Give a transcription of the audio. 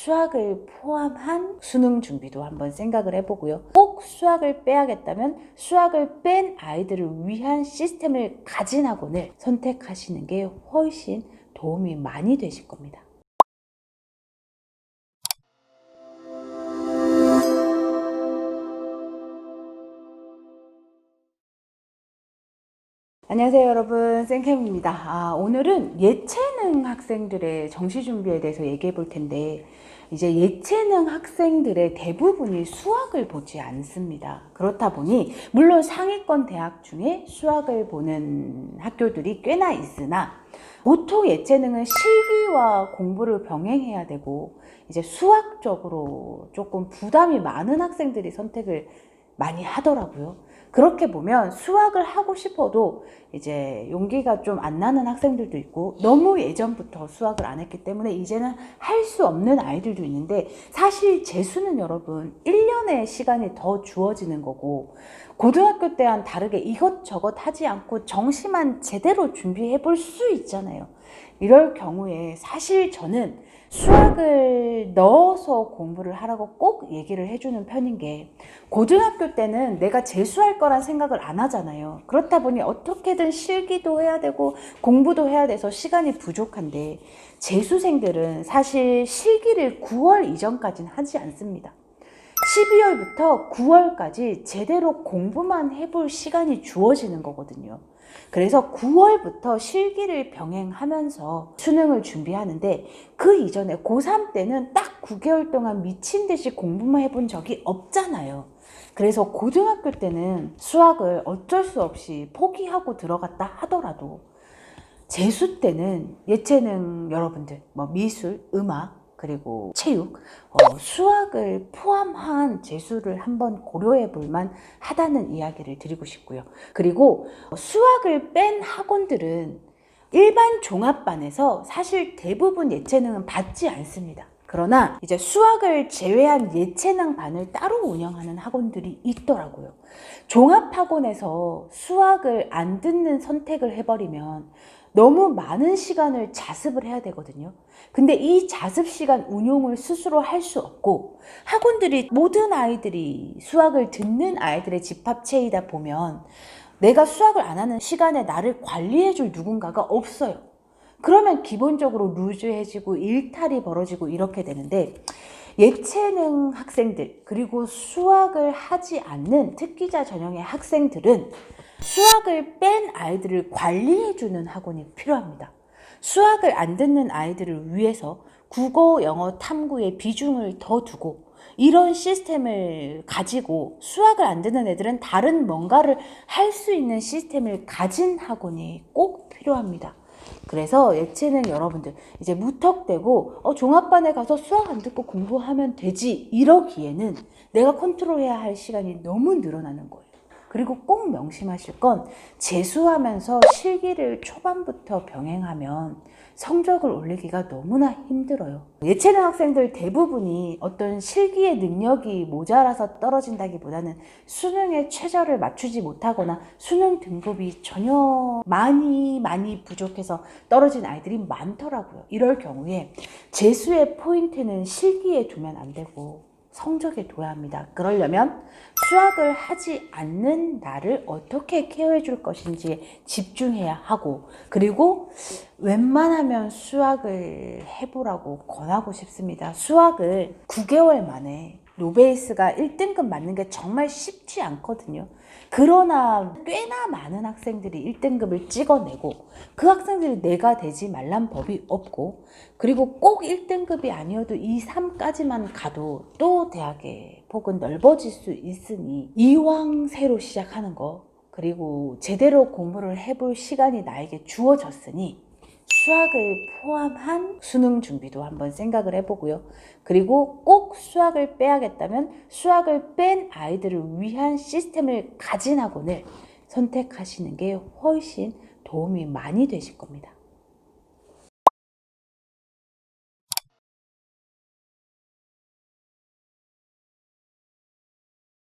수학을 포함한 수능 준비도 한번 생각을 해보고요. 꼭 수학을 빼야겠다면 수학을 뺀 아이들을 위한 시스템을 가진 학원을 선택하시는 게 훨씬 도움이 많이 되실 겁니다. 안녕하세요 여러분, 쌤캠입니다. 오늘은 예체능 학생들의 정시준비에 대해서 얘기해 볼 텐데, 이제 예체능 학생들의 대부분이 수학을 보지 않습니다. 그렇다 보니 물론 상위권 대학 중에 수학을 보는 학교들이 꽤나 있으나, 보통 예체능은 실기와 공부를 병행해야 되고 이제 수학적으로 조금 부담이 많은 학생들이 선택을 많이 하더라고요. 그렇게 보면 수학을 하고 싶어도 이제 용기가 좀 안 나는 학생들도 있고, 너무 예전부터 수학을 안 했기 때문에 이제는 할 수 없는 아이들도 있는데, 사실 재수는 여러분 1년의 시간이 더 주어지는 거고, 고등학교 때와는 다르게 이것저것 하지 않고 정시만 제대로 준비해 볼 수 있잖아요. 이럴 경우에 사실 저는 수학을 넣어서 공부를 하라고 꼭 얘기를 해주는 편인 게, 고등학교 때는 내가 재수할 거란 생각을 안 하잖아요. 그렇다 보니 어떻게든 실기도 해야 되고 공부도 해야 돼서 시간이 부족한데, 재수생들은 사실 실기를 9월 이전까지는 하지 않습니다. 12월부터 9월까지 제대로 공부만 해볼 시간이 주어지는 거거든요. 그래서 9월부터 실기를 병행하면서 수능을 준비하는데, 그 이전에 고3 때는 딱 9개월 동안 미친 듯이 공부만 해본 적이 없잖아요. 그래서 고등학교 때는 수학을 어쩔 수 없이 포기하고 들어갔다 하더라도, 재수 때는 예체능 여러분들, 미술, 음악, 그리고 체육, 수학을 포함한 재수를 한번 고려해 볼만 하다는 이야기를 드리고 싶고요. 그리고 수학을 뺀 학원들은 일반 종합반에서 사실 대부분 예체능은 받지 않습니다. 그러나 이제 수학을 제외한 예체능 반을 따로 운영하는 학원들이 있더라고요. 종합학원에서 수학을 안 듣는 선택을 해버리면 너무 많은 시간을 자습을 해야 되거든요. 근데 이 자습 시간 운용을 스스로 할 수 없고, 학원들이 모든 아이들이 수학을 듣는 아이들의 집합체이다 보면 내가 수학을 안 하는 시간에 나를 관리해 줄 누군가가 없어요. 그러면 기본적으로 루즈해지고 일탈이 벌어지고 이렇게 되는데, 예체능 학생들 그리고 수학을 하지 않는 특기자 전형의 학생들은 수학을 뺀 아이들을 관리해주는 학원이 필요합니다. 수학을 안 듣는 아이들을 위해서 국어, 영어, 탐구에 비중을 더 두고, 이런 시스템을 가지고 수학을 안 듣는 애들은 다른 뭔가를 할 수 있는 시스템을 가진 학원이 꼭 필요합니다. 그래서 예체능 여러분들 이제 무턱대고 종합반에 가서 수학 안 듣고 공부하면 되지 이러기에는 내가 컨트롤해야 할 시간이 너무 늘어나는 거예요. 그리고 꼭 명심하실 건, 재수하면서 실기를 초반부터 병행하면 성적을 올리기가 너무나 힘들어요. 예체능 학생들 대부분이 어떤 실기의 능력이 모자라서 떨어진다기보다는 수능에 최저를 맞추지 못하거나 수능 등급이 전혀 많이 부족해서 떨어진 아이들이 많더라고요. 이럴 경우에 재수의 포인트는 실기에 두면 안 되고 성적에 둬야 합니다. 그러려면 수학을 하지 않는 나를 어떻게 케어해 줄 것인지에 집중해야 하고, 그리고 웬만하면 수학을 해보라고 권하고 싶습니다. 수학을 9개월 만에 노베이스가 1등급 맞는 게 정말 쉽지 않거든요. 그러나 꽤나 많은 학생들이 1등급을 찍어내고, 그 학생들이 내가 되지 말란 법이 없고, 그리고 꼭 1등급이 아니어도 2, 3까지만 가도 또 대학의 폭은 넓어질 수 있으니, 이왕 새로 시작하는 거, 그리고 제대로 공부를 해볼 시간이 나에게 주어졌으니 수학을 포함한 수능 준비도 한번 생각을 해보고요. 그리고 꼭 수학을 빼야겠다면 수학을 뺀 아이들을 위한 시스템을 가진 학원을 선택하시는 게 훨씬 도움이 많이 되실 겁니다.